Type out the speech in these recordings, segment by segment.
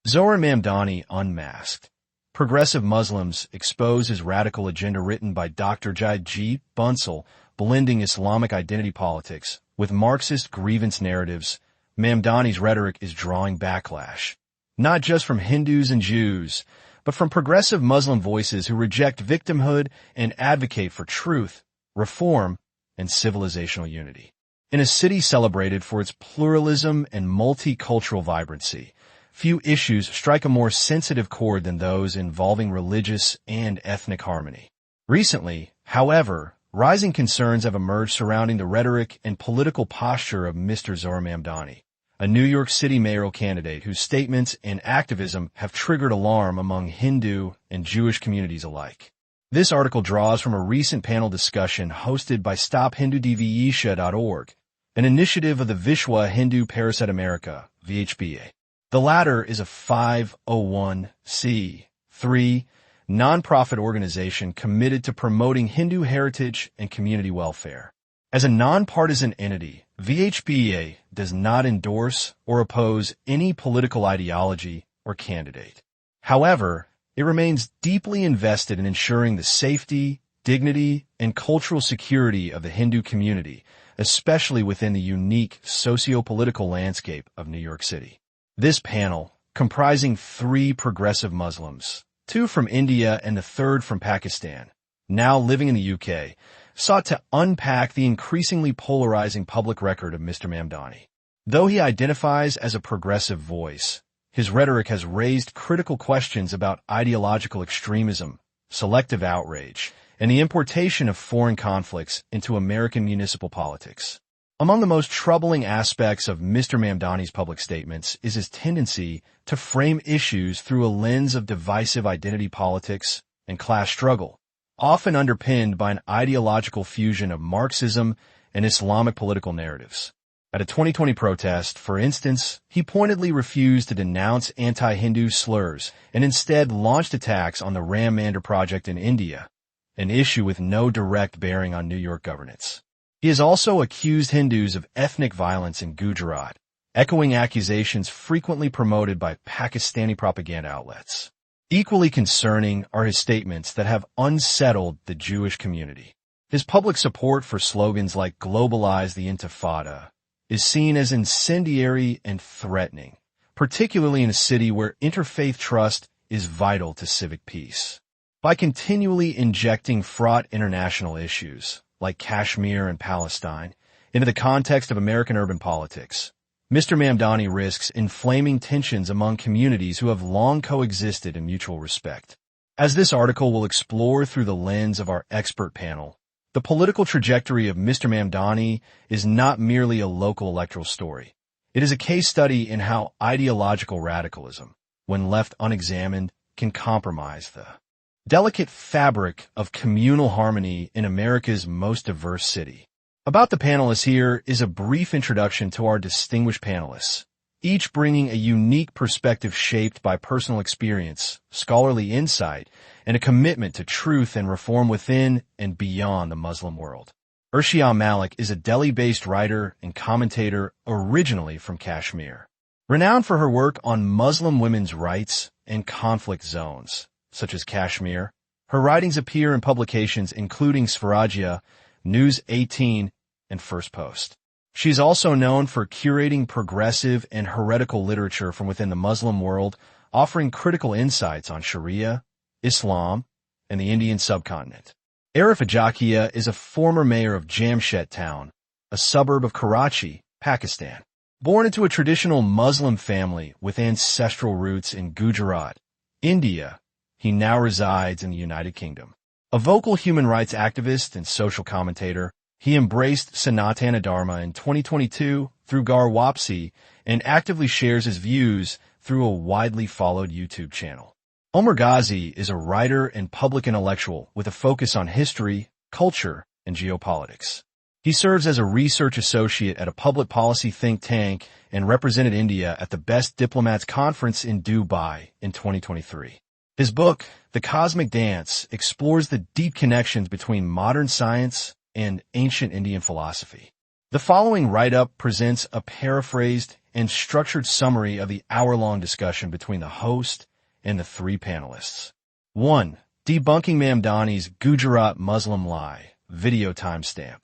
Zohran Mamdani Unmasked. Progressive Muslims expose his radical agenda, written by Dr. Jai G. Bunsal, blending Islamic identity politics with Marxist grievance narratives. Mamdani's rhetoric is drawing backlash, not just from Hindus and Jews, but from progressive Muslim voices who reject victimhood and advocate for truth, reform, and civilizational unity. In a city celebrated for its pluralism and multicultural vibrancy, few issues strike a more sensitive chord than those involving religious and ethnic harmony. Recently, however, rising concerns have emerged surrounding the rhetoric and political posture of Mr. Zohran Mamdani, a New York City mayoral candidate whose statements and activism have triggered alarm among Hindu and Jewish communities alike. This article draws from a recent panel discussion hosted by StopHinduDivisive.org, an initiative of the Vishwa Hindu Parasat America, VHBA. The latter is a 501c3 nonprofit organization committed to promoting Hindu heritage and community welfare. As a nonpartisan entity, VHBA does not endorse or oppose any political ideology or candidate. However, it remains deeply invested in ensuring the safety, dignity, and cultural security of the Hindu community, especially within the unique socio-political landscape of New York City. This panel, comprising 3 progressive Muslims, 2 from India and the 3rd from Pakistan, now living in the UK, sought to unpack the increasingly polarizing public record of Mr. Mamdani. Though he identifies as a progressive voice, his rhetoric has raised critical questions about ideological extremism, selective outrage, and the importation of foreign conflicts into American municipal politics. Among the most troubling aspects of Mr. Mamdani's public statements is his tendency to frame issues through a lens of divisive identity politics and class struggle, often underpinned by an ideological fusion of Marxism and Islamic political narratives. At a 2020 protest, for instance, he pointedly refused to denounce anti-Hindu slurs and instead launched attacks on the Ram Mandir project in India, an issue with no direct bearing on New York governance. He has also accused Hindus of ethnic violence in Gujarat, echoing accusations frequently promoted by Pakistani propaganda outlets. Equally concerning are his statements that have unsettled the Jewish community. His public support for slogans like "Globalize the Intifada" is seen as incendiary and threatening, particularly in a city where interfaith trust is vital to civic peace. By continually injecting fraught international issues, like Kashmir and Palestine, into the context of American urban politics, Mr. Mamdani risks inflaming tensions among communities who have long coexisted in mutual respect. As this article will explore through the lens of our expert panel, the political trajectory of Mr. Mamdani is not merely a local electoral story. It is a case study in how ideological radicalism, when left unexamined, can compromise the delicate fabric of communal harmony in America's most diverse city. About the panelists here is a brief introduction to our distinguished panelists, each bringing a unique perspective shaped by personal experience, scholarly insight, and a commitment to truth and reform within and beyond the Muslim world. Erasure Malik is a Delhi-based writer and commentator originally from Kashmir. Renowned for her work on Muslim women's rights and conflict zones, such as Kashmir, her writings appear in publications including Swarajya, News 18, and First Post. She's also known for curating progressive and heretical literature from within the Muslim world, offering critical insights on Sharia, Islam, and the Indian subcontinent. Arif Ajakia is a former mayor of Jamshed Town, a suburb of Karachi, Pakistan. Born into a traditional Muslim family with ancestral roots in Gujarat, India, he now resides in the United Kingdom. A vocal human rights activist and social commentator, he embraced Sanatan Dharma in 2022 through Gar Wapsi and actively shares his views through a widely followed YouTube channel. Omar Ghazi is a writer and public intellectual with a focus on history, culture, and geopolitics. He serves as a research associate at a public policy think tank and represented India at the Best Diplomats Conference in Dubai in 2023. His book, The Cosmic Dance, explores the deep connections between modern science and ancient Indian philosophy. The following write-up presents a paraphrased and structured summary of the hour-long discussion between the host and the three panelists. 1. Debunking Mamdani's Gujarat Muslim lie. Video timestamp.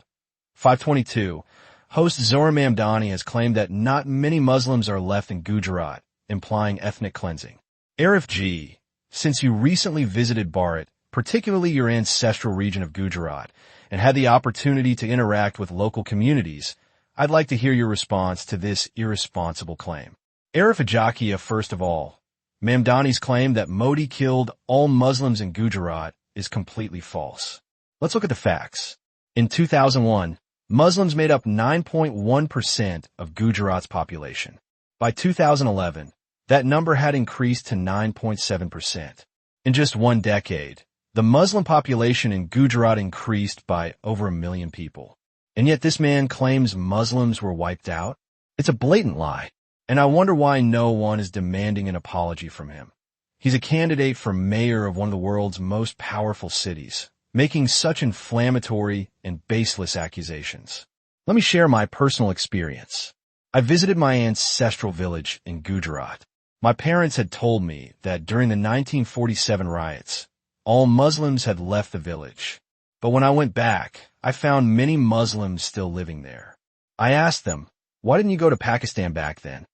522. Host Zohran Mamdani has claimed that not many Muslims are left in Gujarat, implying ethnic cleansing. Arif G. Since you recently visited Bharat, particularly your ancestral region of Gujarat, and had the opportunity to interact with local communities, I'd like to hear your response to this irresponsible claim. Arif Ajakia, first of all, Mamdani's claim that Modi killed all Muslims in Gujarat is completely false. Let's look at the facts. In 2001, Muslims made up 9.1% of Gujarat's population. By 2011, that number had increased to 9.7%. In just one decade, the Muslim population in Gujarat increased by over 1 million people. And yet this man claims Muslims were wiped out? It's a blatant lie, and I wonder why no one is demanding an apology from him. He's a candidate for mayor of one of the world's most powerful cities, making such inflammatory and baseless accusations. Let me share my personal experience. I visited my ancestral village in Gujarat. My parents had told me that during the 1947 riots, all Muslims had left the village. But when I went back, I found many Muslims still living there. I asked them, why didn't you go to Pakistan back then?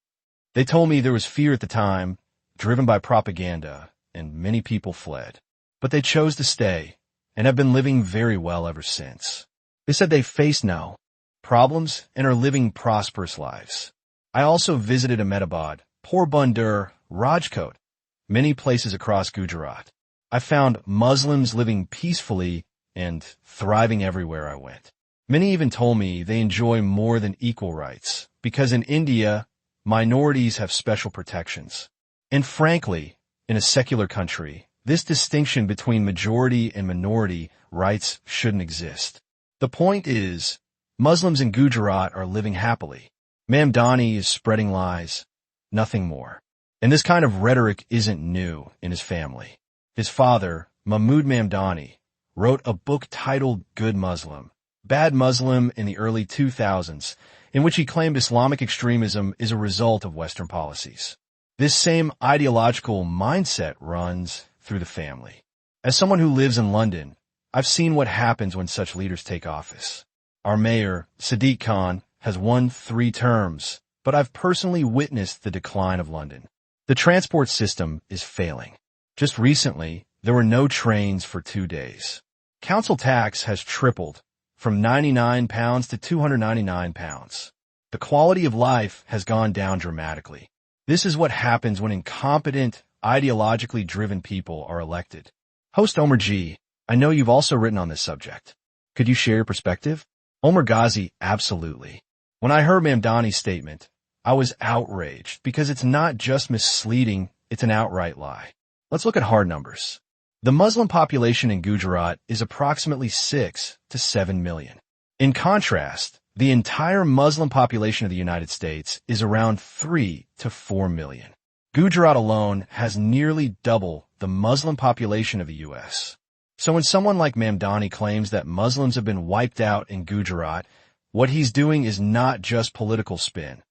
They told me there was fear at the time, driven by propaganda, and many people fled. But they chose to stay, and have been living very well ever since. They said they face no problems and are living prosperous lives. I also visited Ahmedabad, Porbandar, Rajkot, many places across Gujarat. I found Muslims living peacefully and thriving everywhere I went. Many even told me they enjoy more than equal rights, because in India, minorities have special protections. And frankly, in a secular country, this distinction between majority and minority rights shouldn't exist. The point is, Muslims in Gujarat are living happily. Mamdani is spreading lies, nothing more. And this kind of rhetoric isn't new in his family. His father, Mahmood Mamdani, wrote a book titled Good Muslim, Bad Muslim in the early 2000s, in which he claimed Islamic extremism is a result of Western policies. This same ideological mindset runs through the family. As someone who lives in London, I've seen what happens when such leaders take office. Our mayor, Sadiq Khan, has won 3 terms, but I've personally witnessed the decline of London. The transport system is failing. Just recently, there were no trains for 2 days. Council tax has tripled from £99 to £299. The quality of life has gone down dramatically. This is what happens when incompetent, ideologically driven people are elected. Host Omar G., I know you've also written on this subject. Could you share your perspective? Omar Ghazi, absolutely. When I heard Mamdani's statement, I was outraged because it's not just misleading, it's an outright lie. Let's look at hard numbers. The Muslim population in Gujarat is approximately 6 to 7 million. In contrast, the entire Muslim population of the United States is around 3 to 4 million. Gujarat alone has nearly double the Muslim population of the U.S. So when someone like Mamdani claims that Muslims have been wiped out in Gujarat, what he's doing is not just political spin.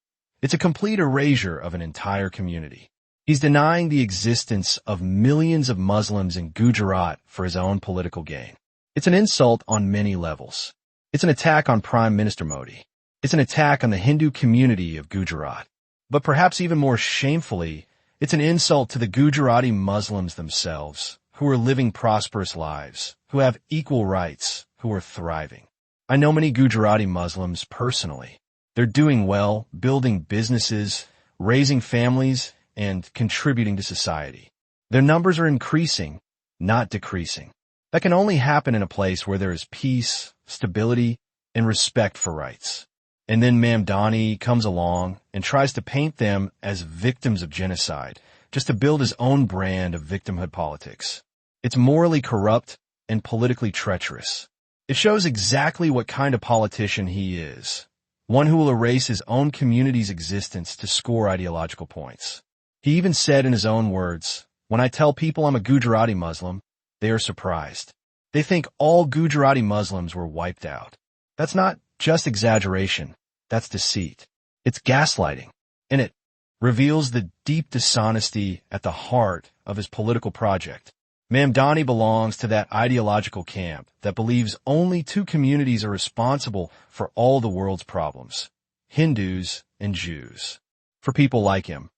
It's a complete erasure of an entire community. He's denying the existence of millions of Muslims in Gujarat for his own political gain. It's an insult on many levels. It's an attack on Prime Minister Modi. It's an attack on the Hindu community of Gujarat. But perhaps even more shamefully, it's an insult to the Gujarati Muslims themselves, who are living prosperous lives, who have equal rights, who are thriving. I know many Gujarati Muslims personally. They're doing well, building businesses, raising families, and contributing to society. Their numbers are increasing, not decreasing. That can only happen in a place where there is peace, stability, and respect for rights. And then Mamdani comes along and tries to paint them as victims of genocide, just to build his own brand of victimhood politics. It's morally corrupt and politically treacherous. It shows exactly what kind of politician he is, one who will erase his own community's existence to score ideological points. He even said in his own words, "When I tell people I'm a Gujarati Muslim, they are surprised. They think all Gujarati Muslims were wiped out." That's not just exaggeration, that's deceit. It's gaslighting. and it reveals the deep dishonesty at the heart of his political project. Mamdani belongs to that ideological camp that believes only two communities are responsible for all the world's problems: Hindus and Jews. For people like him,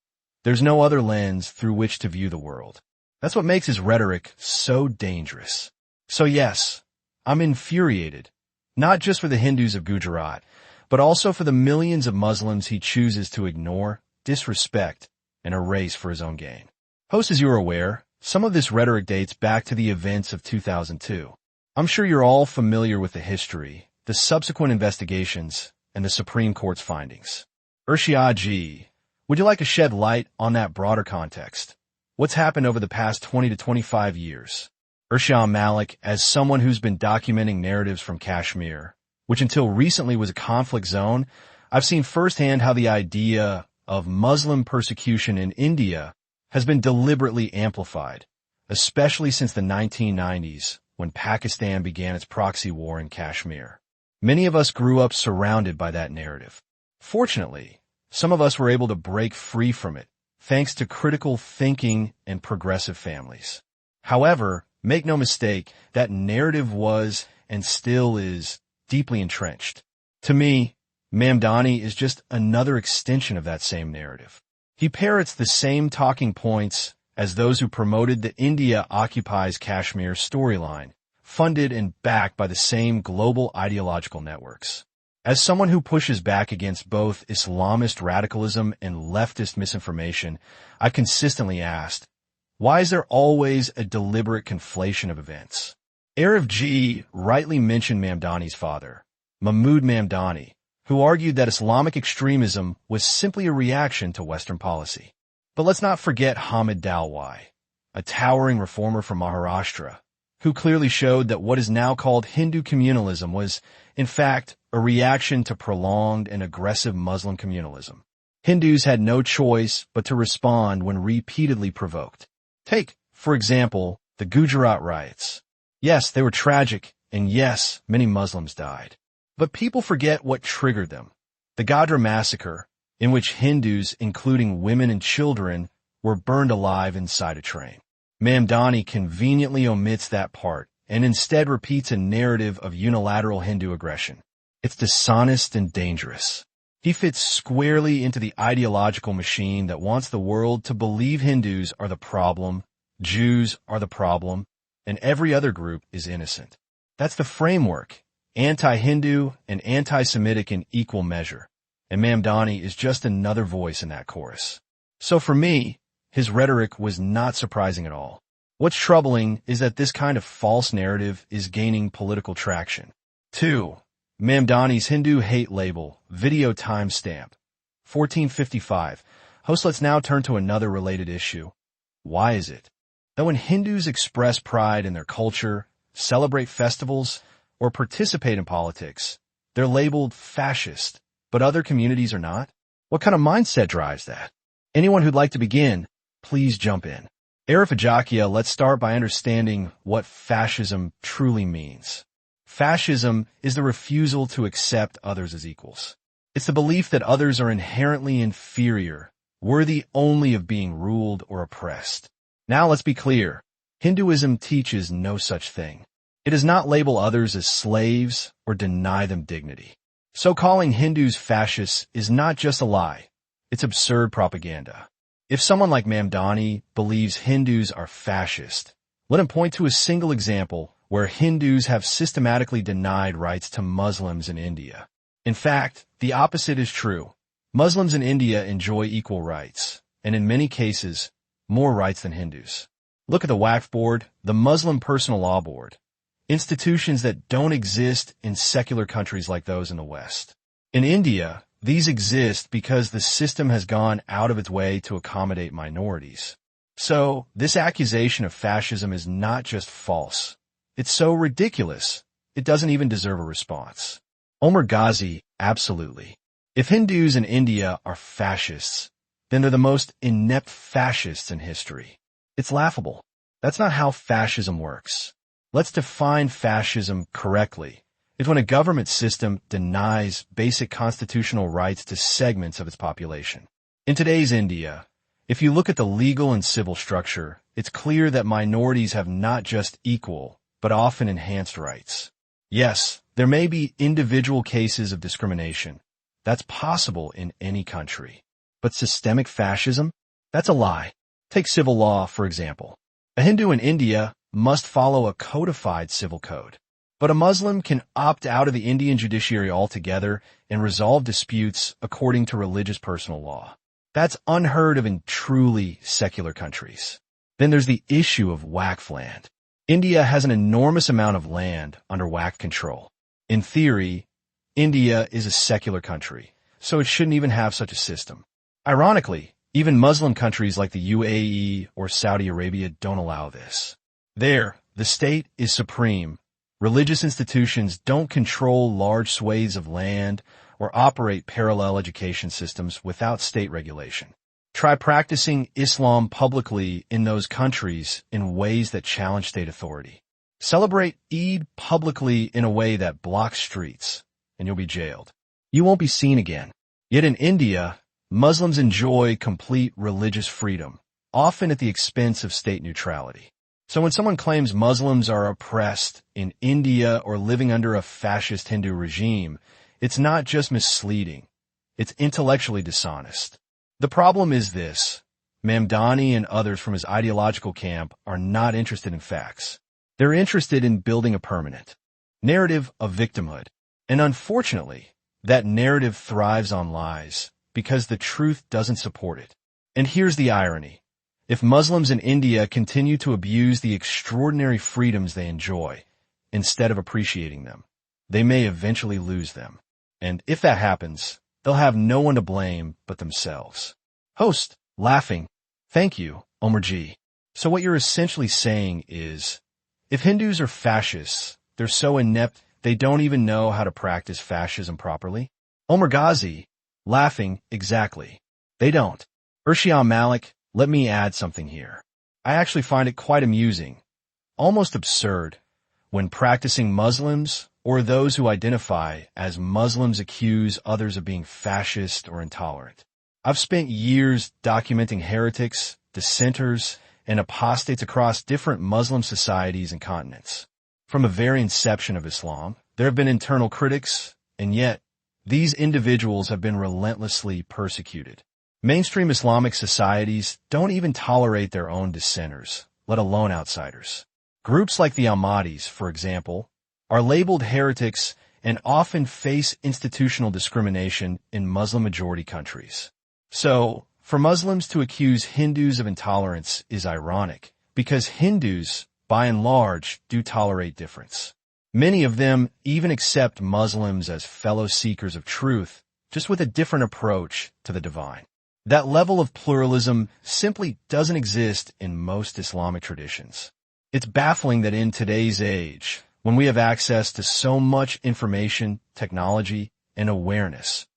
there's no other lens through which to view the world. That's what makes his rhetoric so dangerous. So yes, I'm infuriated, not just for the Hindus of Gujarat, but also for the millions of Muslims he chooses to ignore, disrespect, and erase for his own gain. Host, as you are aware, some of this rhetoric dates back to the events of 2002. I'm sure you're all familiar with the history, the subsequent investigations, and the Supreme Court's findings. Erasure, would you like to shed light on that broader context? What's happened over the past 20 to 25 years? Erasure Malik, as someone who's been documenting narratives from Kashmir, which until recently was a conflict zone, I've seen firsthand how the idea of Muslim persecution in India has been deliberately amplified, especially since the 1990s, when Pakistan began its proxy war in Kashmir. Many of us grew up surrounded by that narrative. Fortunately, some of us were able to break free from it, thanks to critical thinking and progressive families. However, make no mistake, that narrative was, and still is, deeply entrenched. To me, Mamdani is just another extension of that same narrative. He parrots the same talking points as those who promoted the India occupies Kashmir storyline, funded and backed by the same global ideological networks. As someone who pushes back against both Islamist radicalism and leftist misinformation, I consistently asked, why is there always a deliberate conflation of events? Arif G. rightly mentioned Mamdani's father, Mahmood Mamdani, who argued that Islamic extremism was simply a reaction to Western policy. But let's not forget Hamid Dalwai, a towering reformer from Maharashtra, who clearly showed that what is now called Hindu communalism was, in fact, a reaction to prolonged and aggressive Muslim communalism. Hindus had no choice but to respond when repeatedly provoked. Take, for example, the Gujarat riots. Yes, they were tragic, and yes, many Muslims died. But people forget what triggered them. The Godhra massacre, in which Hindus, including women and children, were burned alive inside a train. Mamdani conveniently omits that part and instead repeats a narrative of unilateral Hindu aggression. It's dishonest and dangerous. He fits squarely into the ideological machine that wants the world to believe Hindus are the problem, Jews are the problem, and every other group is innocent. That's the framework, anti-Hindu and anti-Semitic in equal measure, and Mamdani is just another voice in that chorus. So for me, his rhetoric was not surprising at all. What's troubling is that this kind of false narrative is gaining political traction. 2. Mamdani's Hindu hate label, video timestamp, 1455. Host, let's now turn to another related issue. Why is it that when Hindus express pride in their culture, celebrate festivals, or participate in politics, they're labeled fascist, but other communities are not? What kind of mindset drives that? Anyone who'd like to begin, please jump in. Arif Ajakia, let's start by understanding what fascism truly means. Fascism is the refusal to accept others as equals. It's the belief that others are inherently inferior, worthy only of being ruled or oppressed. Now let's be clear. Hinduism teaches no such thing. It does not label others as slaves or deny them dignity. So calling Hindus fascists is not just a lie. It's absurd propaganda. If someone like Mamdani believes Hindus are fascist, let him point to a single example where Hindus have systematically denied rights to Muslims in India. In fact, the opposite is true. Muslims in India enjoy equal rights, and in many cases, more rights than Hindus. Look at the Waqf Board, the Muslim Personal Law Board, institutions that don't exist in secular countries like those in the West. In India, these exist because the system has gone out of its way to accommodate minorities. So, this accusation of fascism is not just false. It's so ridiculous, it doesn't even deserve a response. Omar Ghazi, absolutely. If Hindus in India are fascists, then they're the most inept fascists in history. It's laughable. That's not how fascism works. Let's define fascism correctly. It's when a government system denies basic constitutional rights to segments of its population. In today's India, if you look at the legal and civil structure, it's clear that minorities have not just equal, but often enhanced rights. Yes, there may be individual cases of discrimination. That's possible in any country. But systemic fascism? That's a lie. Take civil law, for example. A Hindu in India must follow a codified civil code. But a Muslim can opt out of the Indian judiciary altogether and resolve disputes according to religious personal law. That's unheard of in truly secular countries. Then there's the issue of waqf land. India has an enormous amount of land under waqf control. In theory, India is a secular country, so it shouldn't even have such a system. Ironically, even Muslim countries like the UAE or Saudi Arabia don't allow this. There, the state is supreme. Religious institutions don't control large swathes of land or operate parallel education systems without state regulation. Try practicing Islam publicly in those countries in ways that challenge state authority. Celebrate Eid publicly in a way that blocks streets, and you'll be jailed. You won't be seen again. Yet in India, Muslims enjoy complete religious freedom, often at the expense of state neutrality. So when someone claims Muslims are oppressed in India or living under a fascist Hindu regime, it's not just misleading, it's intellectually dishonest. The problem is this: Mamdani and others from his ideological camp are not interested in facts. They're interested in building a permanent narrative of victimhood. And unfortunately, that narrative thrives on lies because the truth doesn't support it. And here's the irony. If Muslims in India continue to abuse the extraordinary freedoms they enjoy, instead of appreciating them, they may eventually lose them. And if that happens, they'll have no one to blame but themselves. Host, laughing. Thank you, Omar G. So what you're essentially saying is, if Hindus are fascists, they're so inept they don't even know how to practice fascism properly? Omar Ghazi, laughing, exactly. They don't. Urshiyam Malik, let me add something here. I actually find it quite amusing, almost absurd, when practicing Muslims or those who identify as Muslims accuse others of being fascist or intolerant. I've spent years documenting heretics, dissenters, and apostates across different Muslim societies and continents. From the very inception of Islam, there have been internal critics, and yet, these individuals have been relentlessly persecuted. Mainstream Islamic societies don't even tolerate their own dissenters, let alone outsiders. Groups like the Ahmadis, for example, are labeled heretics and often face institutional discrimination in Muslim-majority countries. So, for Muslims to accuse Hindus of intolerance is ironic, because Hindus, by and large, do tolerate difference. Many of them even accept Muslims as fellow seekers of truth, just with a different approach to the divine. That level of pluralism simply doesn't exist in most Islamic traditions. It's baffling that in today's age, when we have access to so much information, technology, and awareness,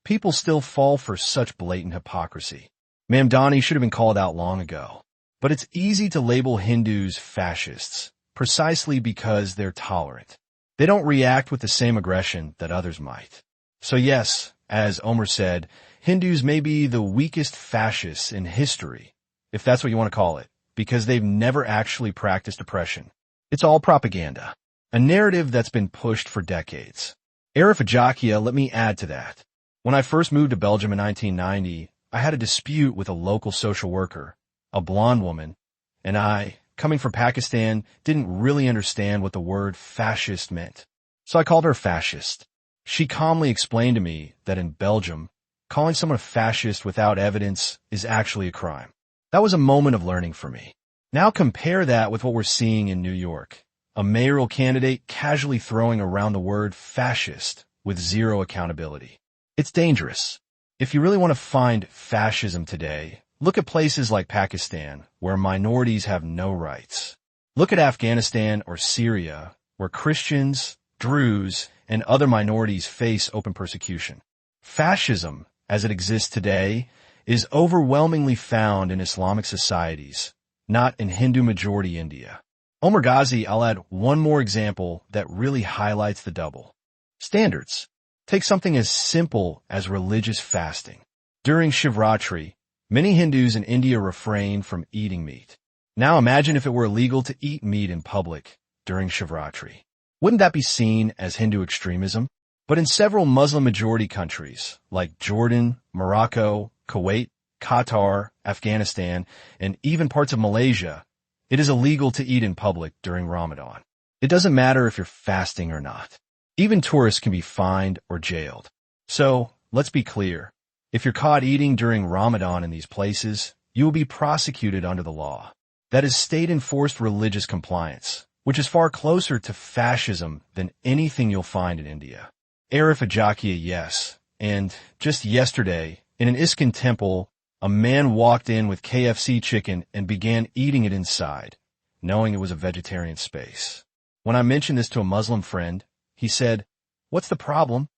people still fall for such blatant hypocrisy. Mamdani should have been called out long ago. But it's easy to label Hindus fascists, precisely because they're tolerant. They don't react with the same aggression that others might. So yes, as Omar said, Hindus may be the weakest fascists in history, if that's what you want to call it, because they've never actually practiced oppression. It's all propaganda, a narrative that's been pushed for decades. Arafajakia, let me add to that. When I first moved to Belgium in 1990, I had a dispute with a local social worker, a blonde woman, and I, coming from Pakistan, didn't really understand what the word fascist meant. So I called her fascist. She calmly explained to me that in Belgium, calling someone a fascist without evidence is actually a crime. That was a moment of learning for me. Now compare that with what we're seeing in New York. A mayoral candidate casually throwing around the word fascist with zero accountability. It's dangerous. If you really want to find fascism today, look at places like Pakistan, where minorities have no rights. Look at Afghanistan or Syria, where Christians, Druze, and other minorities face open persecution. Fascism, as it exists today, is overwhelmingly found in Islamic societies, not in Hindu-majority India. Omar Ghazi, I'll add one more example that really highlights the double standards. Take something as simple as religious fasting. During Shivratri, many Hindus in India refrain from eating meat. Now imagine if it were illegal to eat meat in public during Shivratri. Wouldn't that be seen as Hindu extremism? But in several Muslim-majority countries, like Jordan, Morocco, Kuwait, Qatar, Afghanistan, and even parts of Malaysia, it is illegal to eat in public during Ramadan. It doesn't matter if you're fasting or not. Even tourists can be fined or jailed. So, let's be clear. If you're caught eating during Ramadan in these places, you will be prosecuted under the law. That is state-enforced religious compliance, which is far closer to fascism than anything you'll find in India. Arif Ajakia, yes. And just yesterday, in an ISKCON temple, a man walked in with KFC chicken and began eating it inside, knowing it was a vegetarian space. When I mentioned this to a Muslim friend, he said, "What's the problem?"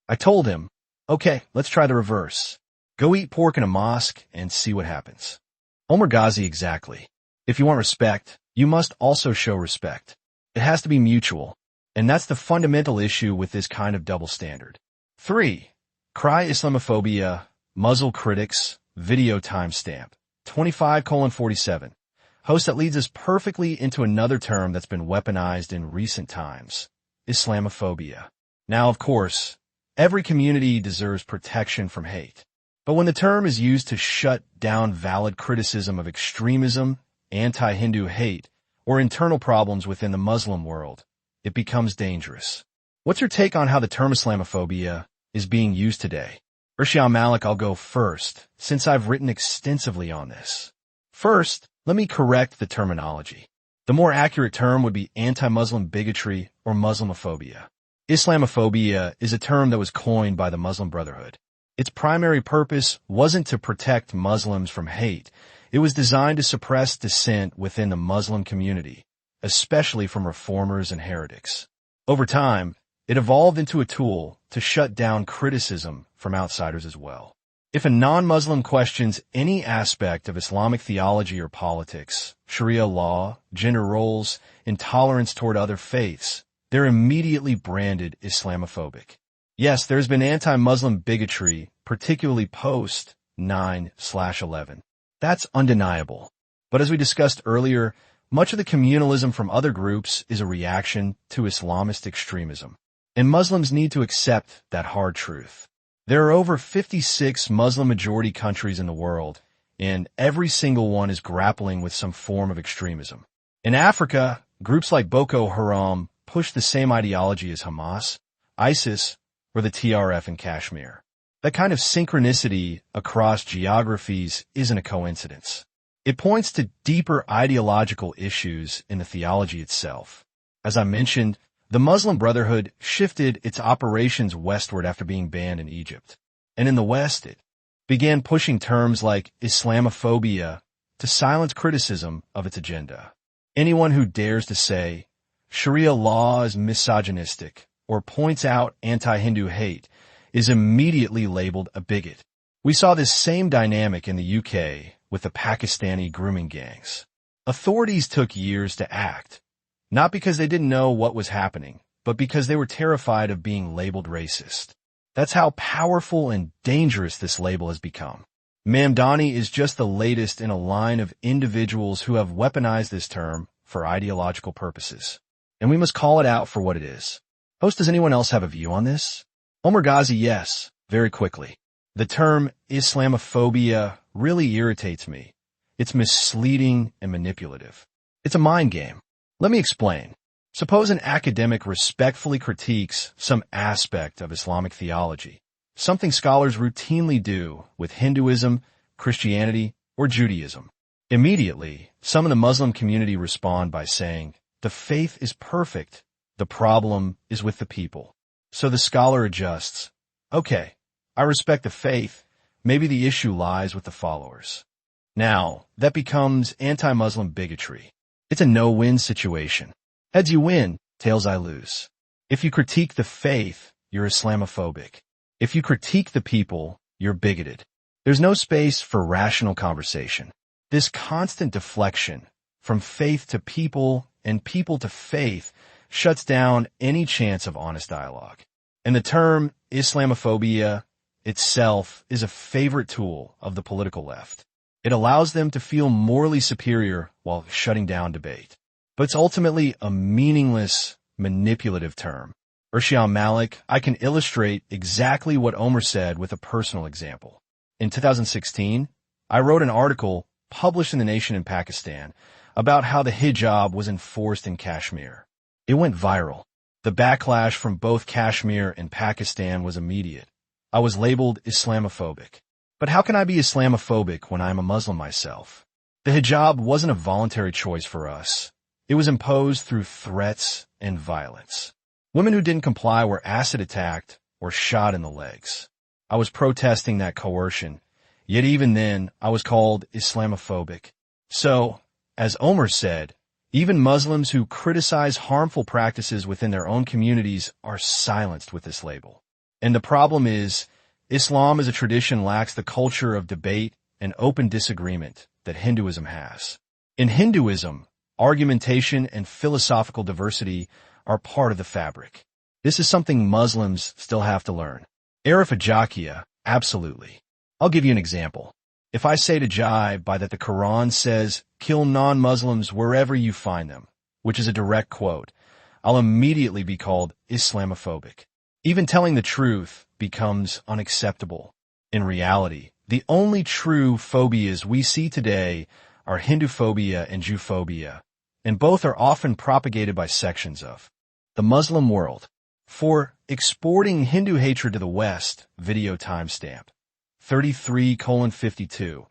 I told him, "Okay, let's try the reverse. Go eat pork in a mosque and see what happens." Omar Ghazi, exactly. If you want respect, you must also show respect. It has to be mutual. And that's the fundamental issue with this kind of double standard. 3. Cry Islamophobia, Muzzle Critics, Video Timestamp, 25:47. Host that leads us perfectly into another term that's been weaponized in recent times, Islamophobia. Now, of course, every community deserves protection from hate. But when the term is used to shut down valid criticism of extremism, anti-Hindu hate, or internal problems within the Muslim world, it becomes dangerous. What's your take on how the term Islamophobia is being used today? Irshad Malik, I'll go first, since I've written extensively on this. First, let me correct the terminology. The more accurate term would be anti-Muslim bigotry or Muslimophobia. Islamophobia is a term that was coined by the Muslim Brotherhood. Its primary purpose wasn't to protect Muslims from hate. It was designed to suppress dissent within the Muslim community, especially from reformers and heretics. Over time, it evolved into a tool to shut down criticism from outsiders as well. If a non-Muslim questions any aspect of Islamic theology or politics, Sharia law, gender roles, intolerance toward other faiths, they're immediately branded Islamophobic. Yes, there's been anti-Muslim bigotry, particularly post 9/11. That's undeniable. But as we discussed earlier, much of the communalism from other groups is a reaction to Islamist extremism. And Muslims need to accept that hard truth. There are over 56 Muslim-majority countries in the world, and every single one is grappling with some form of extremism. In Africa, groups like Boko Haram push the same ideology as Hamas, ISIS, or the TRF in Kashmir. That kind of synchronicity across geographies isn't a coincidence. It points to deeper ideological issues in the theology itself. As I mentioned, the Muslim Brotherhood shifted its operations westward after being banned in Egypt. And in the West, it began pushing terms like Islamophobia to silence criticism of its agenda. Anyone who dares to say Sharia law is misogynistic or points out anti-Hindu hate is immediately labeled a bigot. We saw this same dynamic in the UK with the Pakistani grooming gangs. Authorities took years to act, not because they didn't know what was happening, but because they were terrified of being labeled racist. That's how powerful and dangerous this label has become. Mamdani is just the latest in a line of individuals who have weaponized this term for ideological purposes. And we must call it out for what it is. Host, does anyone else have a view on this? Omar Ghazi, yes, very quickly. The term Islamophobia really irritates me. It's misleading and manipulative. It's a mind game. Let me explain. Suppose an academic respectfully critiques some aspect of Islamic theology, something scholars routinely do with Hinduism, Christianity, or Judaism. Immediately, some in the Muslim community respond by saying, "The faith is perfect. The problem is with the people." So the scholar adjusts. "Okay, I respect the faith. Maybe the issue lies with the followers." Now, that becomes anti-Muslim bigotry. It's a no-win situation. Heads you win, tails I lose. If you critique the faith, you're Islamophobic. If you critique the people, you're bigoted. There's no space for rational conversation. This constant deflection from faith to people and people to faith shuts down any chance of honest dialogue. And the term Islamophobia itself is a favorite tool of the political left. It allows them to feel morally superior while shutting down debate. But it's ultimately a meaningless, manipulative term. Erasure Malik, I can illustrate exactly what Omar said with a personal example. In 2016, I wrote an article published in The Nation in Pakistan about how the hijab was enforced in Kashmir. It went viral. The backlash from both Kashmir and Pakistan was immediate. I was labeled Islamophobic. But how can I be Islamophobic when I'm a Muslim myself? The hijab wasn't a voluntary choice for us. It was imposed through threats and violence. Women who didn't comply were acid attacked or shot in the legs. I was protesting that coercion, yet even then I was called Islamophobic. So, as Omar said, even Muslims who criticize harmful practices within their own communities are silenced with this label. And the problem is, Islam as a tradition lacks the culture of debate and open disagreement that Hinduism has. In Hinduism, argumentation and philosophical diversity are part of the fabric. This is something Muslims still have to learn. Arafajakia, absolutely. I'll give you an example. If I say to Jai by that the Quran says, kill non-Muslims wherever you find them, which is a direct quote, I'll immediately be called Islamophobic. Even telling the truth becomes unacceptable. In reality, the only true phobias we see today are Hinduphobia and Jewphobia, and both are often propagated by sections of the Muslim world. For exporting Hindu hatred to the West, video timestamp 33:52.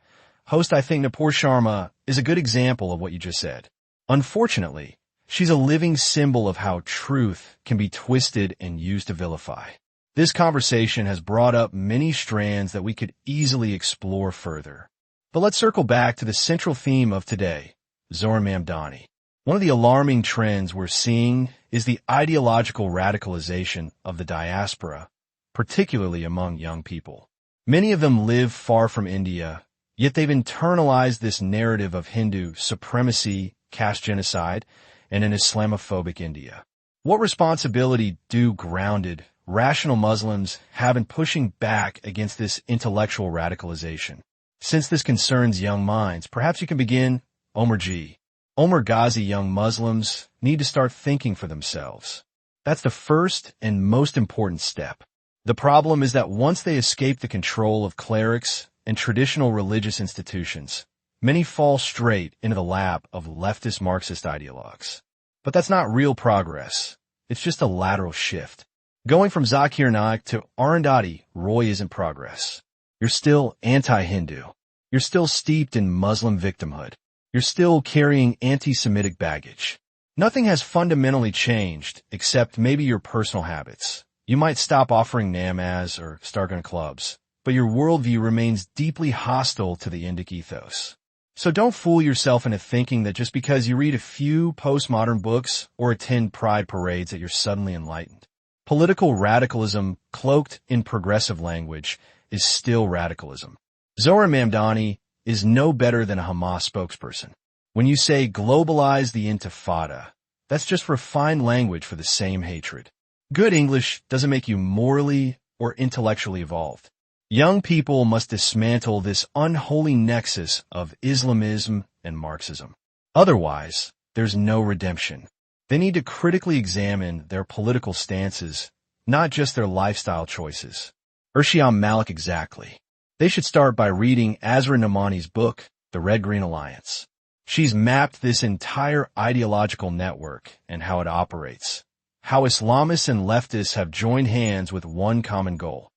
Host, I think Nupur Sharma is a good example of what you just said. Unfortunately, she's a living symbol of how truth can be twisted and used to vilify. This conversation has brought up many strands that we could easily explore further. But let's circle back to the central theme of today, Zohran Mamdani. One of the alarming trends we're seeing is the ideological radicalization of the diaspora, particularly among young people. Many of them live far from India, yet they've internalized this narrative of Hindu supremacy, caste genocide, and an Islamophobic India. What responsibility do grounded, rational Muslims have in pushing back against this intellectual radicalization? Since this concerns young minds, perhaps you can begin, Omar G. Omar Ghazi, young Muslims need to start thinking for themselves. That's the first and most important step. The problem is that once they escape the control of clerics and traditional religious institutions, many fall straight into the lap of leftist Marxist ideologues. But that's not real progress. It's just a lateral shift. Going from Zakir Naik to Arundhati Roy isn't progress. You're still anti-Hindu. You're still steeped in Muslim victimhood. You're still carrying anti-Semitic baggage. Nothing has fundamentally changed except maybe your personal habits. You might stop offering namaz or start going to clubs, but your worldview remains deeply hostile to the Indic ethos. So don't fool yourself into thinking that just because you read a few postmodern books or attend pride parades that you're suddenly enlightened. Political radicalism, cloaked in progressive language, is still radicalism. Zohran Mamdani is no better than a Hamas spokesperson. When you say globalize the intifada, that's just refined language for the same hatred. Good English doesn't make you morally or intellectually evolved. Young people must dismantle this unholy nexus of Islamism and Marxism. Otherwise, there's no redemption. They need to critically examine their political stances, not just their lifestyle choices. Erasure Malik exactly. They should start by reading Azra Namani's book, The Red-Green Alliance. She's mapped this entire ideological network and how it operates. How Islamists and leftists have joined hands with one common goal: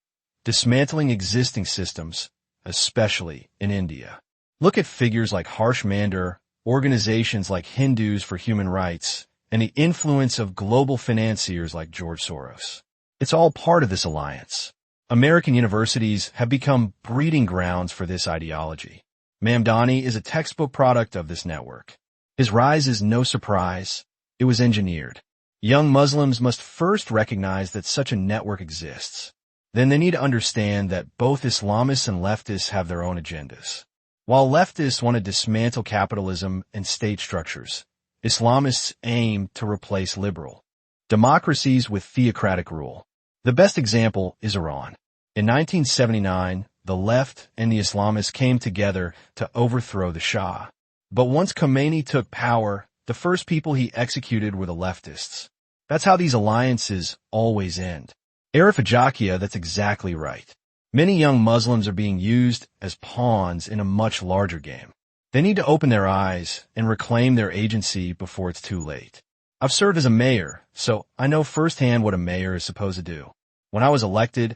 dismantling existing systems, especially in India. Look at figures like Harsh Mander, organizations like Hindus for Human Rights, and the influence of global financiers like George Soros. It's all part of this alliance. American universities have become breeding grounds for this ideology. Mamdani is a textbook product of this network. His rise is no surprise. It was engineered. Young Muslims must first recognize that such a network exists. Then they need to understand that both Islamists and leftists have their own agendas. While leftists want to dismantle capitalism and state structures, Islamists aim to replace liberal democracies with theocratic rule. The best example is Iran. In 1979, the left and the Islamists came together to overthrow the Shah. But once Khomeini took power, the first people he executed were the leftists. That's how these alliances always end. Arifajakia, that's exactly right. Many young Muslims are being used as pawns in a much larger game. They need to open their eyes and reclaim their agency before it's too late. I've served as a mayor, so I know firsthand what a mayor is supposed to do. When I was elected,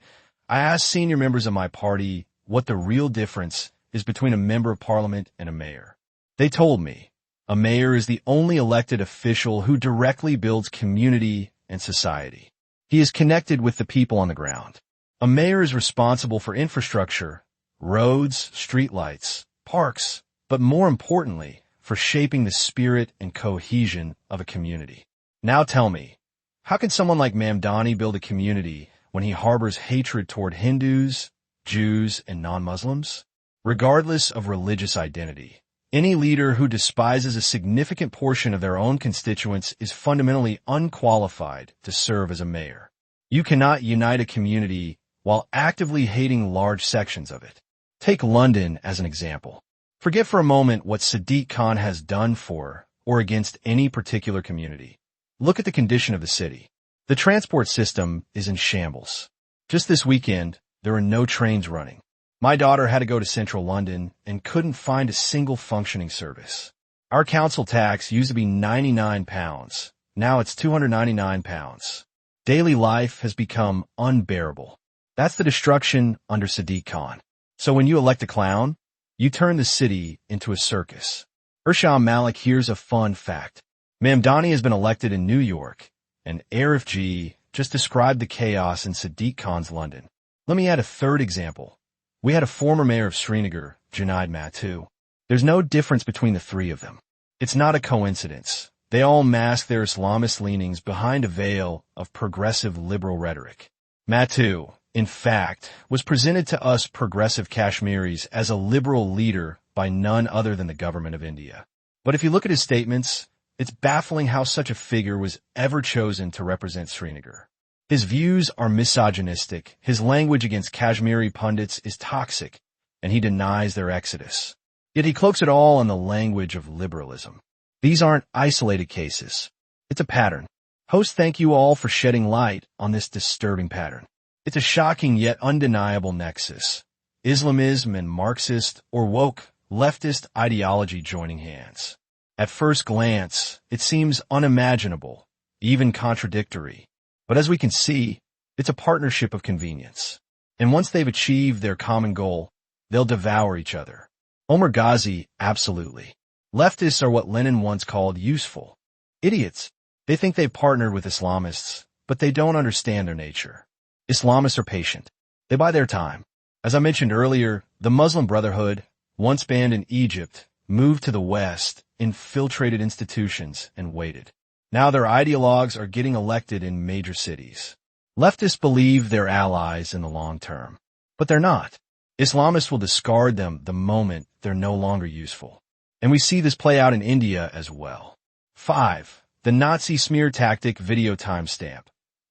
I asked senior members of my party what the real difference is between a member of parliament and a mayor. They told me, a mayor is the only elected official who directly builds community and society. He is connected with the people on the ground. A mayor is responsible for infrastructure, roads, streetlights, parks, but more importantly, for shaping the spirit and cohesion of a community. Now tell me, how can someone like Mamdani build a community when he harbors hatred toward Hindus, Jews, and non-Muslims? Regardless of religious identity, any leader who despises a significant portion of their own constituents is fundamentally unqualified to serve as a mayor. You cannot unite a community while actively hating large sections of it. Take London as an example. Forget for a moment what Sadiq Khan has done for or against any particular community. Look at the condition of the city. The transport system is in shambles. Just this weekend, there were no trains running. My daughter had to go to central London and couldn't find a single functioning service. Our council tax used to be £99. Now it's £299. Daily life has become unbearable. That's the destruction under Sadiq Khan. So when you elect a clown, you turn the city into a circus. Erasure Malik, here's a fun fact. Mamdani has been elected in New York, and RFG just described the chaos in Sadiq Khan's London. Let me add a third example. We had a former mayor of Srinagar, Junaid Matu. There's no difference between the three of them. It's not a coincidence. They all mask their Islamist leanings behind a veil of progressive liberal rhetoric. Matu, in fact, was presented to us progressive Kashmiris as a liberal leader by none other than the government of India. But if you look at his statements, it's baffling how such a figure was ever chosen to represent Srinagar. His views are misogynistic, his language against Kashmiri pundits is toxic, and he denies their exodus. Yet he cloaks it all in the language of liberalism. These aren't isolated cases. It's a pattern. Hosts, thank you all for shedding light on this disturbing pattern. It's a shocking yet undeniable nexus. Islamism and Marxist or woke leftist ideology joining hands. At first glance, it seems unimaginable, even contradictory. But as we can see, it's a partnership of convenience. And once they've achieved their common goal, they'll devour each other. Omar Ghazi, absolutely. Leftists are what Lenin once called useful. Idiots. They think they've partnered with Islamists, but they don't understand their nature. Islamists are patient. They buy their time. As I mentioned earlier, the Muslim Brotherhood, once banned in Egypt, moved to the West, infiltrated institutions, and waited. Now their ideologues are getting elected in major cities. Leftists believe they're allies in the long term, but they're not. Islamists will discard them the moment they're no longer useful. And we see this play out in India as well. 5. The Nazi smear tactic video timestamp.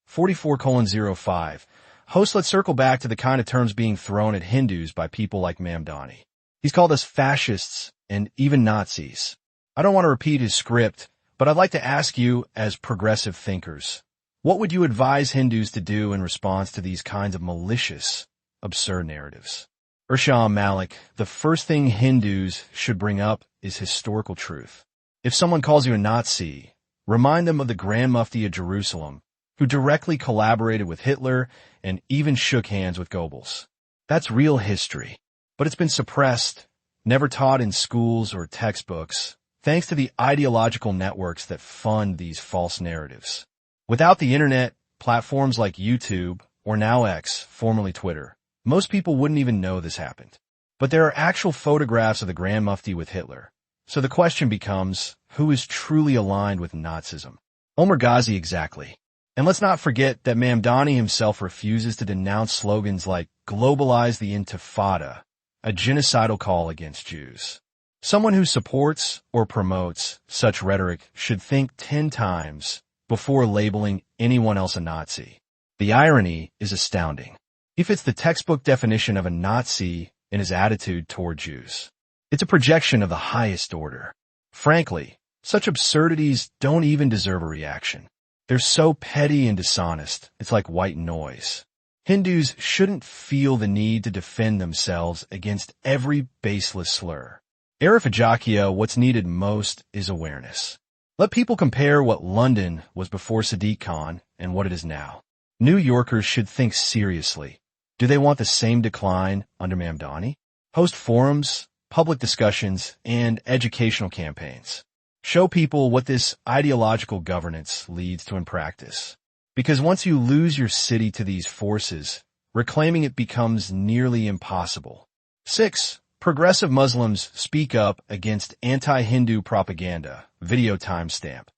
44:05. Host, let's circle back to the kind of terms being thrown at Hindus by people like Mamdani. He's called us fascists and even Nazis. I don't want to repeat his script, but I'd like to ask you, as progressive thinkers, what would you advise Hindus to do in response to these kinds of malicious, absurd narratives? Erasure Malik, the first thing Hindus should bring up is historical truth. If someone calls you a Nazi, remind them of the Grand Mufti of Jerusalem, who directly collaborated with Hitler and even shook hands with Goebbels. That's real history, but it's been suppressed, never taught in schools or textbooks, thanks to the ideological networks that fund these false narratives. Without the internet, platforms like YouTube, or now X, formerly Twitter, most people wouldn't even know this happened. But there are actual photographs of the Grand Mufti with Hitler. So the question becomes, who is truly aligned with Nazism? Omar Ghazi, exactly. And let's not forget that Mamdani himself refuses to denounce slogans like globalize the Intifada, a genocidal call against Jews. Someone who supports or promotes such rhetoric should think 10 times before labeling anyone else a Nazi. The irony is astounding. He fits the textbook definition of a Nazi in his attitude toward Jews. It's a projection of the highest order. Frankly, such absurdities don't even deserve a reaction. They're so petty and dishonest, it's like white noise. Hindus shouldn't feel the need to defend themselves against every baseless slur. Arifajakia, what's needed most is awareness. Let people compare what London was before Sadiq Khan and what it is now. New Yorkers should think seriously. Do they want the same decline under Mamdani? Host forums, public discussions, and educational campaigns. Show people what this ideological governance leads to in practice. Because once you lose your city to these forces, reclaiming it becomes nearly impossible. 6. Progressive Muslims speak up against anti-Hindu propaganda. Video timestamp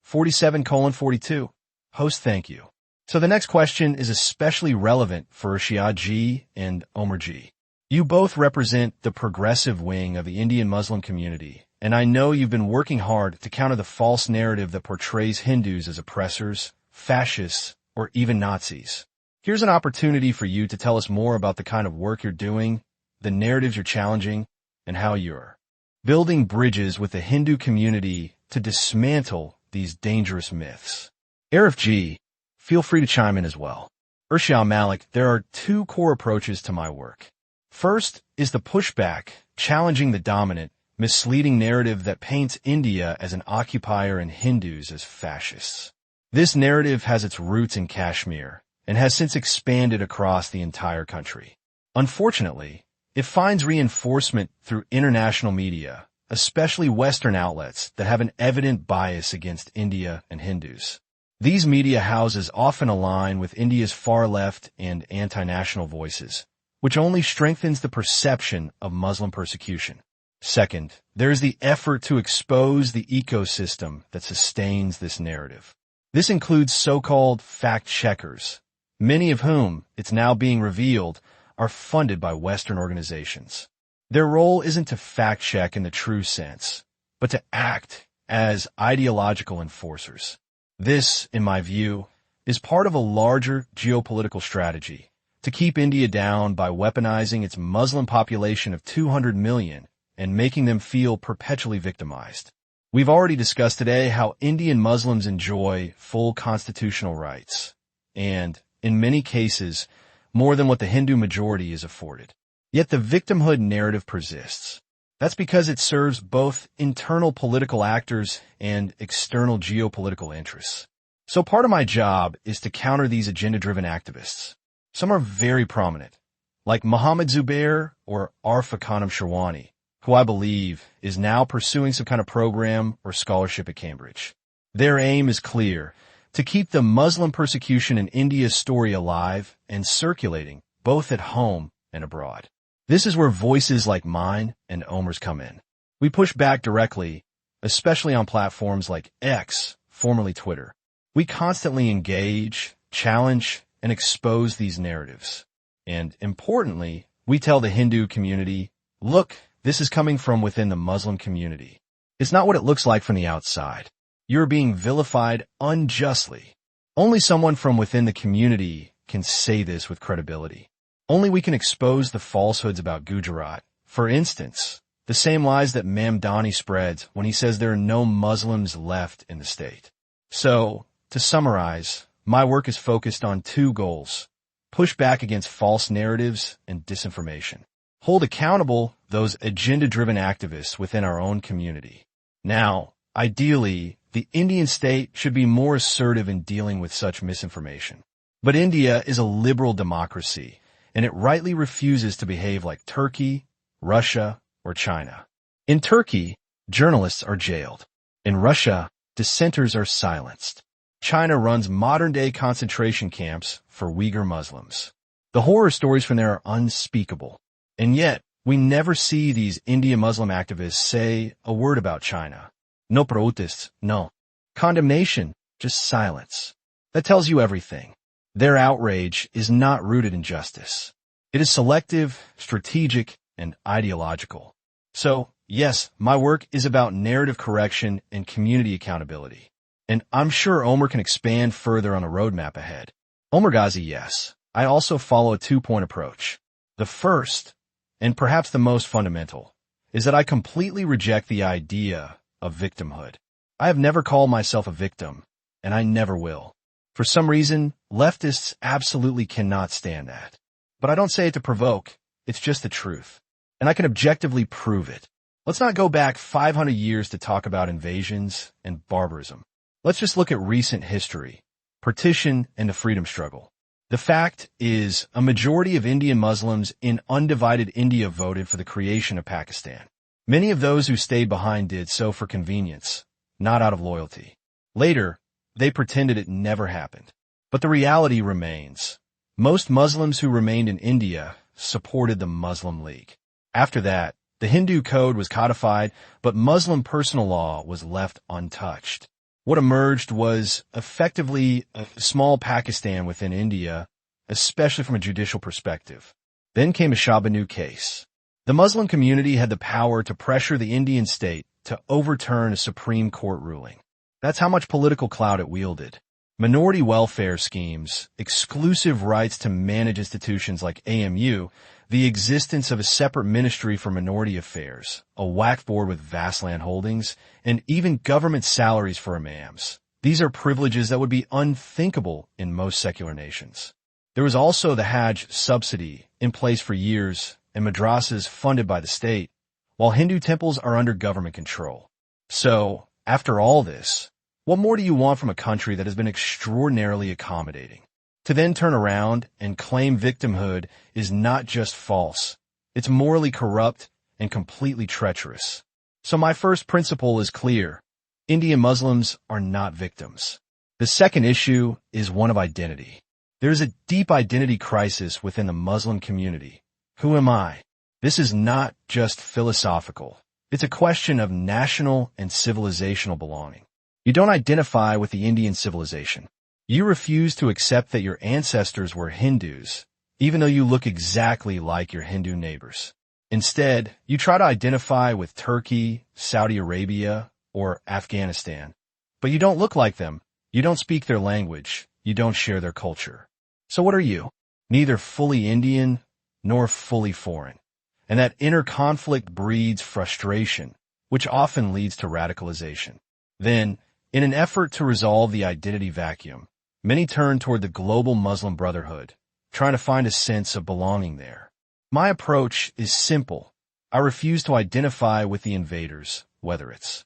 47:42. Host, thank you. So the next question is especially relevant for Rashid G and Omar G. You both represent the progressive wing of the Indian Muslim community, and I know you've been working hard to counter the false narrative that portrays Hindus as oppressors, fascists, or even Nazis. Here's an opportunity for you to tell us more about the kind of work you're doing, the narratives you're challenging, and how you're building bridges with the Hindu community to dismantle these dangerous myths. Arif G, feel free to chime in as well. Urshal Malik, there are two core approaches to my work. First is the pushback, challenging the dominant, misleading narrative that paints India as an occupier and Hindus as fascists. This narrative has its roots in Kashmir and has since expanded across the entire country. Unfortunately, it finds reinforcement through international media, especially Western outlets that have an evident bias against India and Hindus. These media houses often align with India's far-left and anti-national voices, which only strengthens the perception of Muslim persecution. Second, there is the effort to expose the ecosystem that sustains this narrative. This includes so-called fact-checkers, many of whom, it's now being revealed, are funded by Western organizations. Their role isn't to fact-check in the true sense, but to act as ideological enforcers. This, in my view, is part of a larger geopolitical strategy to keep India down by weaponizing its Muslim population of 200 million and making them feel perpetually victimized. We've already discussed today how Indian Muslims enjoy full constitutional rights, and, in many cases, more than what the Hindu majority is afforded. Yet the victimhood narrative persists. That's because it serves both internal political actors and external geopolitical interests. So part of my job is to counter these agenda-driven activists. Some are very prominent, like Muhammad Zubair or Arfa Khanum Sherwani, who I believe is now pursuing some kind of program or scholarship at Cambridge. Their aim is clear: to keep the Muslim persecution in India's story alive and circulating both at home and abroad. This is where voices like mine and Omar's come in. We push back directly, especially on platforms like X, formerly Twitter. We constantly engage, challenge, and expose these narratives. And importantly, we tell the Hindu community, look, this is coming from within the Muslim community. It's not what it looks like from the outside. You're being vilified unjustly. Only someone from within the community can say this with credibility. Only we can expose the falsehoods about Gujarat. For instance, the same lies that Mamdani spreads when he says there are no Muslims left in the state. So, to summarize, my work is focused on two goals: push back against false narratives and disinformation. Hold accountable those agenda-driven activists within our own community. Now, ideally, the Indian state should be more assertive in dealing with such misinformation. But India is a liberal democracy, and it rightly refuses to behave like Turkey, Russia, or China. In Turkey, journalists are jailed. In Russia, dissenters are silenced. China runs modern-day concentration camps for Uyghur Muslims. The horror stories from there are unspeakable. And yet, we never see these Indian Muslim activists say a word about China. No protests, no. Condemnation, just silence. That tells you everything. Their outrage is not rooted in justice. It is selective, strategic, and ideological. So, yes, my work is about narrative correction and community accountability. And I'm sure Omar can expand further on a roadmap ahead. Omar Ghazi, yes. I also follow a two-point approach. The first, and perhaps the most fundamental, is that I completely reject the idea of victimhood. I have never called myself a victim, and I never will. For some reason, leftists absolutely cannot stand that. But I don't say it to provoke, it's just the truth. And I can objectively prove it. Let's not go back 500 years to talk about invasions and barbarism. Let's just look at recent history, partition and the freedom struggle. The fact is, a majority of Indian Muslims in undivided India voted for the creation of Pakistan. Many of those who stayed behind did so for convenience, not out of loyalty. Later, they pretended it never happened. But the reality remains. Most Muslims who remained in India supported the Muslim League. After that, the Hindu code was codified, but Muslim personal law was left untouched. What emerged was effectively a small Pakistan within India, especially from a judicial perspective. Then came a Shah Banu case. The Muslim community had the power to pressure the Indian state to overturn a Supreme Court ruling. That's how much political clout it wielded. Minority welfare schemes, exclusive rights to manage institutions like AMU, the existence of a separate ministry for minority affairs, a waqf board with vast land holdings, and even government salaries for imams. These are privileges that would be unthinkable in most secular nations. There was also the Hajj subsidy in place for years and madrasas funded by the state, while Hindu temples are under government control. So, after all this, what more do you want from a country that has been extraordinarily accommodating? To then turn around and claim victimhood is not just false, it's morally corrupt and completely treacherous. So my first principle is clear. Indian Muslims are not victims. The second issue is one of identity. There is a deep identity crisis within the Muslim community. Who am I? This is not just philosophical. It's a question of national and civilizational belonging. You don't identify with the Indian civilization. You refuse to accept that your ancestors were Hindus, even though you look exactly like your Hindu neighbors. Instead, you try to identify with Turkey, Saudi Arabia, or Afghanistan. But you don't look like them. You don't speak their language. You don't share their culture. So what are you? Neither fully Indian nor fully foreign. And that inner conflict breeds frustration, which often leads to radicalization. Then, in an effort to resolve the identity vacuum, many turn toward the global Muslim Brotherhood, trying to find a sense of belonging there. My approach is simple. I refuse to identify with the invaders, whether it's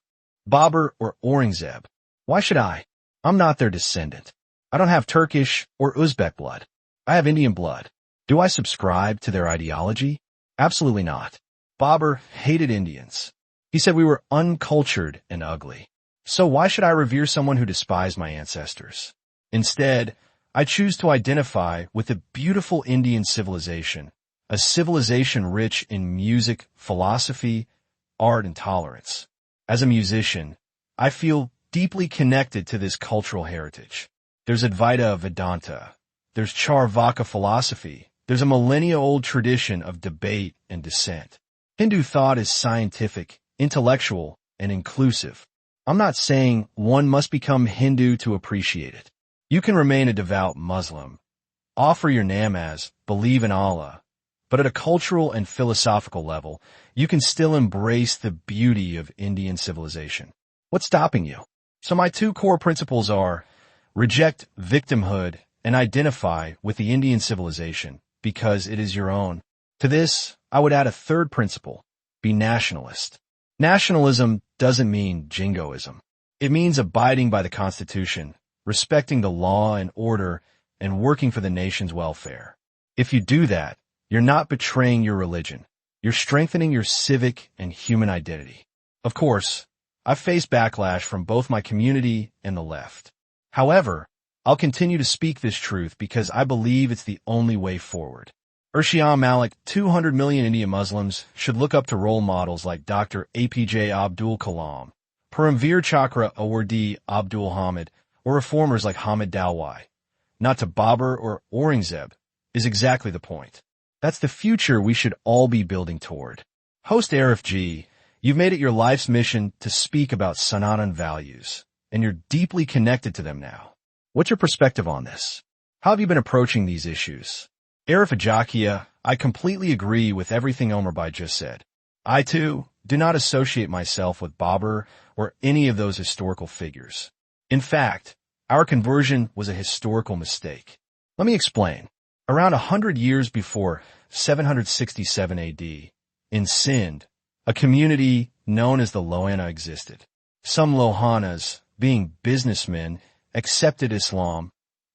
Babur or Aurangzeb. Why should I? I'm not their descendant. I don't have Turkish or Uzbek blood. I have Indian blood. Do I subscribe to their ideology? Absolutely not. Babur hated Indians. He said we were uncultured and ugly. So why should I revere someone who despised my ancestors? Instead, I choose to identify with a beautiful Indian civilization, a civilization rich in music, philosophy, art, and tolerance. As a musician, I feel deeply connected to this cultural heritage. There's Advaita Vedanta. There's Charvaka philosophy. There's a millennia-old tradition of debate and dissent. Hindu thought is scientific, intellectual, and inclusive. I'm not saying one must become Hindu to appreciate it. You can remain a devout Muslim, offer your namaz, believe in Allah, but at a cultural and philosophical level, you can still embrace the beauty of Indian civilization. What's stopping you? So my two core principles are reject victimhood and identify with the Indian civilization because it is your own. To this, I would add a third principle, be nationalist. Nationalism doesn't mean jingoism. It means abiding by the Constitution, respecting the law and order, and working for the nation's welfare. If you do that, you're not betraying your religion. You're strengthening your civic and human identity. Of course, I've faced backlash from both my community and the left. However, I'll continue to speak this truth because I believe it's the only way forward. Urshiyam Malik, 200 million Indian Muslims should look up to role models like Dr. APJ Abdul Kalam, Paramveer Chakra Awardi Abdul Hamid, or reformers like Hamid Dawai. Not to Babur or Aurangzeb is exactly the point. That's the future we should all be building toward. Host RFG, you've made it your life's mission to speak about Sanatan values, and you're deeply connected to them now. What's your perspective on this? How have you been approaching these issues? Arifajakia, I completely agree with everything Omar Bai just said. I, too, do not associate myself with Babur or any of those historical figures. In fact, our conversion was a historical mistake. Let me explain. Around 100 years before 767 AD, in Sindh, a community known as the Lohana existed. Some Lohanas, being businessmen, accepted Islam,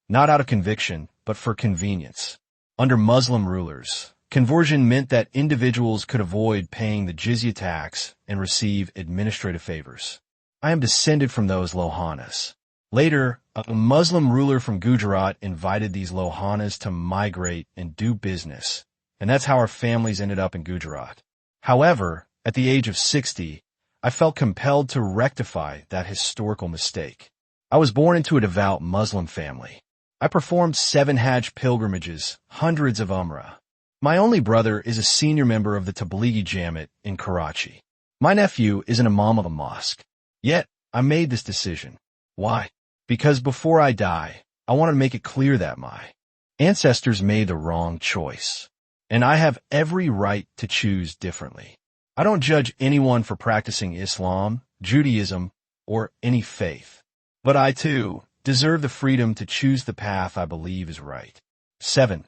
not out of conviction, but for convenience. Under Muslim rulers, conversion meant that individuals could avoid paying the jizya tax and receive administrative favors. I am descended from those Lohanas. Later, a Muslim ruler from Gujarat invited these Lohanas to migrate and do business, and that's how our families ended up in Gujarat. However, at the age of 60, I felt compelled to rectify that historical mistake. I was born into a devout Muslim family. I performed 7 Hajj pilgrimages, hundreds of Umrah. My only brother is a senior member of the Tablighi Jamaat in Karachi. My nephew is an imam of a mosque. Yet, I made this decision. Why? Because before I die, I want to make it clear that my ancestors made the wrong choice, and I have every right to choose differently. I don't judge anyone for practicing Islam, Judaism, or any faith. But I, too, deserve the freedom to choose the path I believe is right. 7.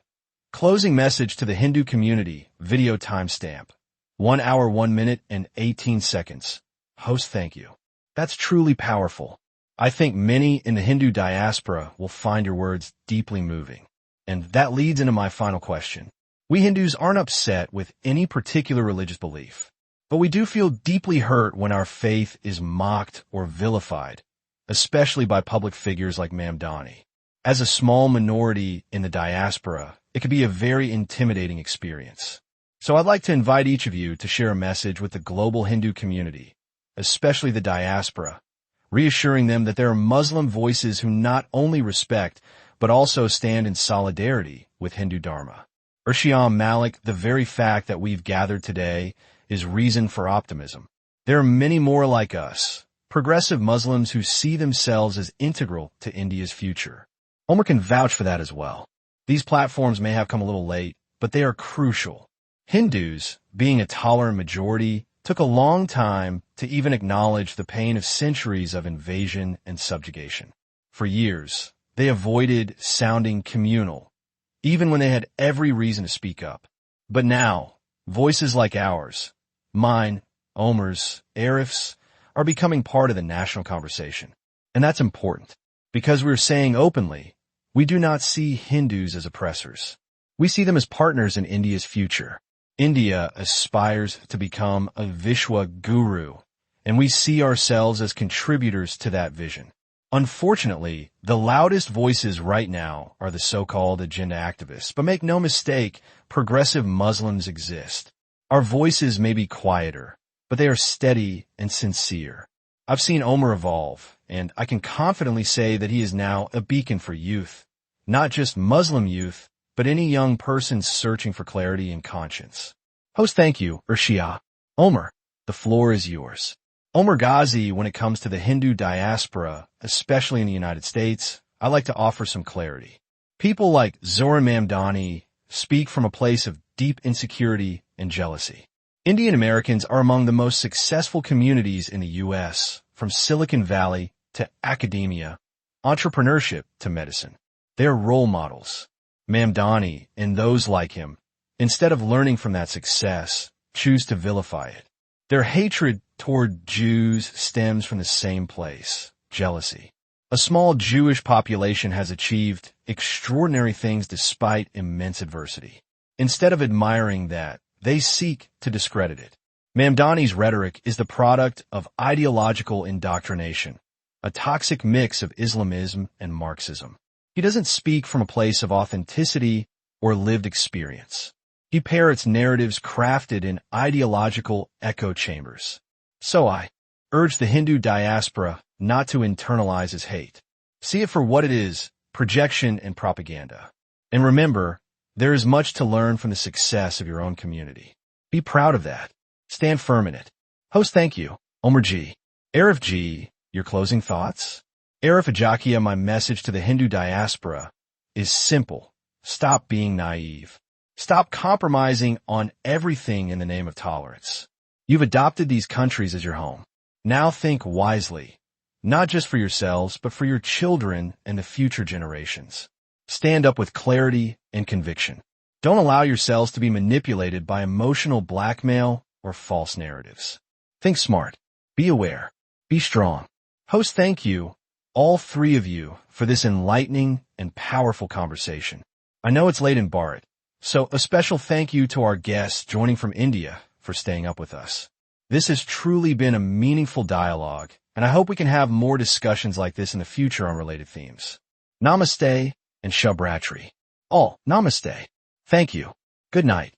Closing message to the Hindu community, video timestamp. 1 hour, 1 minute, and 18 seconds. Host, thank you. That's truly powerful. I think many in the Hindu diaspora will find your words deeply moving. And that leads into my final question. We Hindus aren't upset with any particular religious belief, but we do feel deeply hurt when our faith is mocked or vilified, especially by public figures like Mamdani. As a small minority in the diaspora, it can be a very intimidating experience. So I'd like to invite each of you to share a message with the global Hindu community, especially the diaspora, reassuring them that there are Muslim voices who not only respect, but also stand in solidarity with Hindu Dharma. Urshiam Malik, the very fact that we've gathered today is reason for optimism. There are many more like us, progressive Muslims who see themselves as integral to India's future. Omar can vouch for that as well. These platforms may have come a little late, but they are crucial. Hindus, being a tolerant majority, took a long time to even acknowledge the pain of centuries of invasion and subjugation. For years, they avoided sounding communal, even when they had every reason to speak up. But now, voices like ours, mine, Omar's, Arif's, are becoming part of the national conversation. And that's important, because we're saying openly, we do not see Hindus as oppressors. We see them as partners in India's future. India aspires to become a Vishwa guru, and we see ourselves as contributors to that vision. Unfortunately, the loudest voices right now are the so-called agenda activists, but make no mistake, progressive Muslims exist. Our voices may be quieter, but they are steady and sincere. I've seen Omar evolve, and I can confidently say that he is now a beacon for youth, not just Muslim youth, but any young person searching for clarity and conscience. Host, thank you, Urshia. Omar, the floor is yours. Omar Ghazi, when it comes to the Hindu diaspora, especially in the United States, I like to offer some clarity. People like Zohran Mamdani speak from a place of deep insecurity and jealousy. Indian Americans are among the most successful communities in the U.S., from Silicon Valley to academia, entrepreneurship to medicine. They are role models. Mamdani and those like him, instead of learning from that success, choose to vilify it. Their hatred toward Jews stems from the same place, jealousy. A small Jewish population has achieved extraordinary things despite immense adversity. Instead of admiring that, they seek to discredit it. Mamdani's rhetoric is the product of ideological indoctrination, a toxic mix of Islamism and Marxism. He doesn't speak from a place of authenticity or lived experience. He parrots narratives crafted in ideological echo chambers. So I urge the Hindu diaspora not to internalize his hate. See it for what it is, projection and propaganda. And remember, there is much to learn from the success of your own community. Be proud of that. Stand firm in it. Host, thank you. Omar G. Arif G., your closing thoughts? Arif Ajakia, my message to the Hindu diaspora. is simple. Stop being naive. Stop compromising on everything in the name of tolerance. You've adopted these countries as your home. Now think wisely, not just for yourselves, but for your children and the future generations. Stand up with clarity and conviction. Don't allow yourselves to be manipulated by emotional blackmail or false narratives. Think smart. Be aware. Be strong. Host, thank you, all three of you, for this enlightening and powerful conversation. I know it's late in Bharat, so a special thank you to our guests joining from India for staying up with us. This has truly been a meaningful dialogue, and I hope we can have more discussions like this in the future on related themes. Namaste and Shubh Ratri. All, namaste. Thank you. Good night.